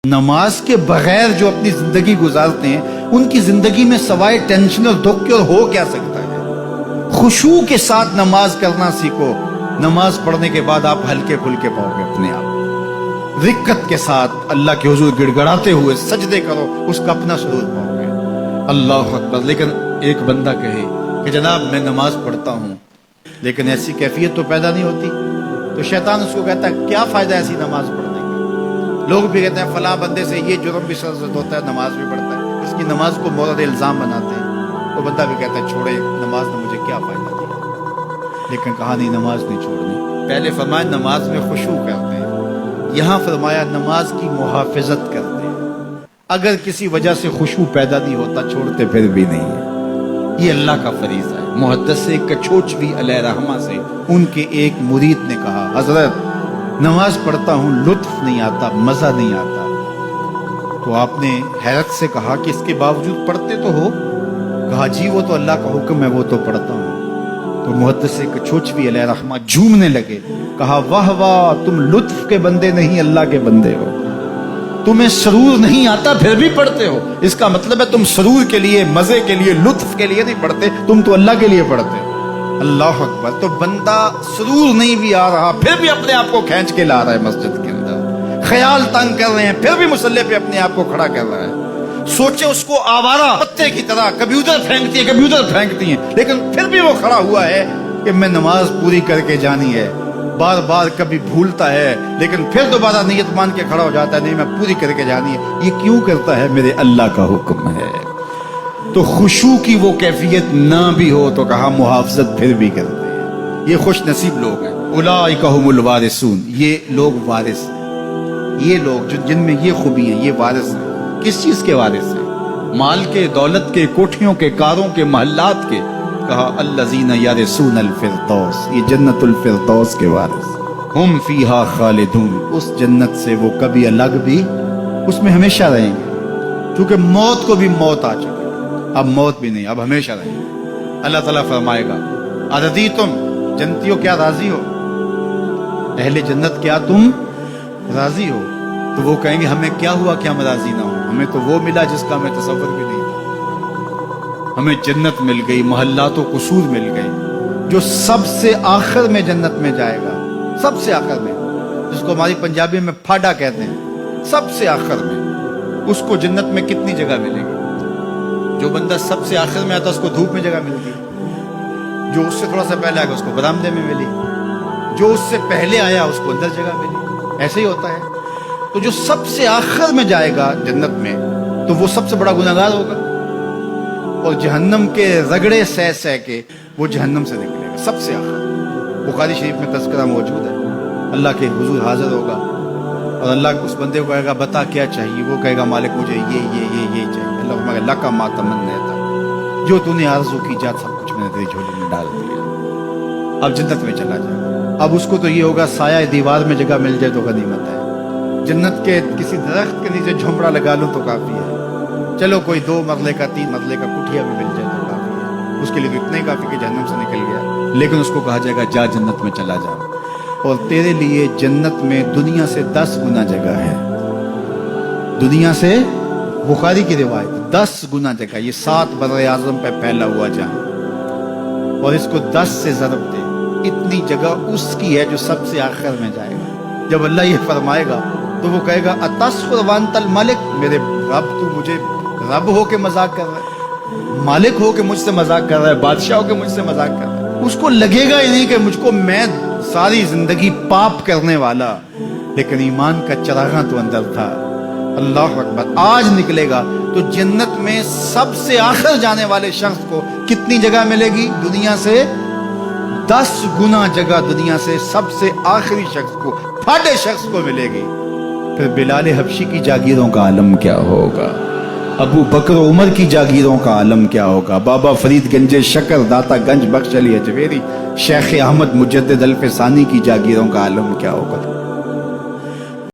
نماز کے بغیر جو اپنی زندگی گزارتے ہیں ان کی زندگی میں سوائے ٹینشن اور دکھ کے اور ہو کیا سکتا ہے؟ خشوع کے ساتھ نماز کرنا سیکھو. نماز پڑھنے کے بعد آپ ہلکے پھلکے پاؤ گے اپنے آپ. رقت کے ساتھ اللہ کے حضور گڑ گڑاتے ہوئے سجدے کرو, اس کا اپنا سرور پاؤ گے. اللہ اکبر. لیکن ایک بندہ کہے کہ جناب میں نماز پڑھتا ہوں لیکن ایسی کیفیت تو پیدا نہیں ہوتی, تو شیطان اس کو کہتا ہے کیا فائدہ ایسی نماز پڑھنے کا. لوگ بھی کہتے ہیں فلاں بندے سے یہ جرم بھی سرزد ہوتا ہے, نماز بھی پڑھتا ہے, اس کی نماز کو مورد الزام بناتے ہیں. وہ بندہ بھی کہتا ہے چھوڑے, نماز نے مجھے کیا فائدہ دیا. لیکن کہا نہیں, نماز نہیں چھوڑنی. پہلے فرمایا نماز میں خشوع کرتے ہیں, یہاں فرمایا نماز کی محافظت کرتے ہیں. اگر کسی وجہ سے خشوع پیدا نہیں ہوتا چھوڑتے پھر بھی نہیں ہے. یہ اللہ کا فریضہ ہے. محدث کچھوچوی علیہ رحمہ سے ان کے ایک مرید نے کہا حضرت نماز پڑھتا ہوں لطف نہیں آتا, مزہ نہیں آتا. تو آپ نے حیرت سے کہا کہ اس کے باوجود پڑھتے تو ہو؟ کہا جی وہ تو اللہ کا حکم ہے, وہ تو پڑھتا ہوں. تو محدث کچھوچوی علیہ رحمہ جھومنے لگے, کہا واہ واہ, تم لطف کے بندے نہیں اللہ کے بندے ہو. تمہیں سرور نہیں آتا پھر بھی پڑھتے ہو, اس کا مطلب ہے تم سرور کے لیے, مزے کے لیے, لطف کے لیے نہیں پڑھتے, تم تو اللہ کے لیے پڑھتے ہو. اللہ اکبر. تو بندہ سرور نہیں بھی آ رہا پھر بھی اپنے آپ کو کھینچ کے لا رہا ہے مسجد کے اندر. خیال تنگ کر رہے ہیں پھر بھی مصلی پہ اپنے آپ کو کھڑا کر رہا ہے. سوچے اس کو آوارہ پتے کی طرح کبھی ادھر پھینکتی ہے کبھی ادھر پھینکتی ہیں, لیکن پھر بھی وہ کھڑا ہوا ہے کہ میں نماز پوری کر کے جانی ہے. بار بار کبھی بھولتا ہے لیکن پھر دوبارہ نیت مان کے کھڑا ہو جاتا ہے, نہیں میں پوری کر کے جانی ہے. یہ کیوں کرتا ہے؟ میرے اللہ کا حکم ہے. تو خشوع کی وہ کیفیت نہ بھی ہو تو کہا محافظت پھر بھی کرتے ہیں. یہ خوش نصیب لوگ ہیں. اولئک هم الوارثون, یہ لوگ وارث ہیں. یہ لوگ جن میں یہ خوبی ہیں یہ وارث ہیں. کس چیز کے وارث ہیں؟ مال کے, دولت کے, کوٹھیوں کے, کاروں کے, محلات کے. کہا الذین یرثون الفردوس, یہ جنت الفردوس کے وارث. ہم فیہا خالدون, اس جنت سے وہ کبھی الگ بھی اس میں ہمیشہ رہیں گے. چونکہ موت کو بھی موت آ چکی, اب موت بھی نہیں, اب ہمیشہ رہیں گے. اللہ تعالیٰ فرمائے گا اَرَضِیتُم, جنتیوں کیا راضی ہو؟ اہل جنت کیا تم راضی ہو؟ تو وہ کہیں گے ہمیں کیا ہوا کہ ہم راضی نہ ہوں, ہمیں تو وہ ملا جس کا ہمیں تصور بھی نہیں. ہمیں جنت مل گئی, محلات و قصور مل گئی. جو سب سے آخر میں جنت میں جائے گا, سب سے آخر میں, جس کو ہماری پنجابی میں پھاڑا کہتے ہیں, سب سے آخر میں, اس کو جنت میں کتنی جگہ ملے گی؟ جو بندہ سب سے آخر میں آتا اس کو دھوپ میں جگہ ملتی, جو اس سے تھوڑا سا پہلے آئے گا اس کو برآمدے میں ملی, جو اس سے پہلے آیا اس کو اندر جگہ ملی. ایسے ہی ہوتا ہے. تو جو سب سے آخر میں جائے گا جنت میں تو وہ سب سے بڑا گناہگار ہوگا, اور جہنم کے رگڑے سہ سہ کے وہ جہنم سے نکلے گا سب سے آخر. بخاری شریف میں تذکرہ موجود ہے. اللہ کے حضور حاضر ہوگا اور اللہ اس بندے کو کہے گا بتا کیا چاہیے؟ وہ کہے گا مالک مجھے یہ چاہیے. اللہ فرمائے گا لکا ما تمنیت, جو تو نے آرزو کی جا سب کچھ میں نے تیری جھولی میں ڈال دیا, اب جنت میں چلا جائے. اب اس کو تو یہ ہوگا سایہ دیوار میں جگہ مل جائے تو غنیمت ہے. جنت کے کسی درخت کے نیچے جھونپڑا لگا لوں تو کافی ہے. چلو کوئی 2 مرلے کا 3 مرلے کا کٹھیا بھی مل جائے تو کافی ہے. اس کے لیے تو اتنا ہی کافی کہ جہنم سے نکل گیا. لیکن اس کو کہا جائے گا جا جنت میں چلا جا, اور تیرے لیے جنت میں دنیا سے 10 گنا جگہ ہے. دنیا سے, بخاری کی روایت, 10 گنا جگہ. یہ 7 بر اعظم پہ پھیلا ہوا جہاں, اور اس کو 10 سے ضرب دے, اتنی جگہ اس کی ہے جو سب سے آخر میں جائے گا. جب اللہ یہ فرمائے گا تو وہ کہے گا اتسخر وانت الملک, میرے رب تو مجھے رب ہو کے مذاق کر رہا ہے, مالک ہو کے مجھ سے مذاق کر رہا ہے, بادشاہ ہو کے مجھ سے مذاق کر رہا ہے. اس کو لگے گا ہی نہیں کہ مجھ کو, میں ساری زندگی پاپ کرنے والا لیکن ایمان کا چراغاں تو اندر تھا. اللہ اکبر. آج نکلے گا تو جنت میں سب سے آخر جانے والے شخص کو کتنی جگہ ملے گی؟ دنیا سے 10 گنا جگہ دنیا سے سب سے آخری شخص کو, پھاڑے شخص کو ملے گی. پھر بلال حبشی کی جاگیروں کا عالم کیا ہوگا؟ ابو بکر عمر کی جاگیروں کا عالم کیا ہوگا؟ بابا فرید گنج شکر, داتا گنج بخش علی اجویری, شیخ احمد مجدد الفسانی کی جاگیروں کا عالم کیا ہوگا؟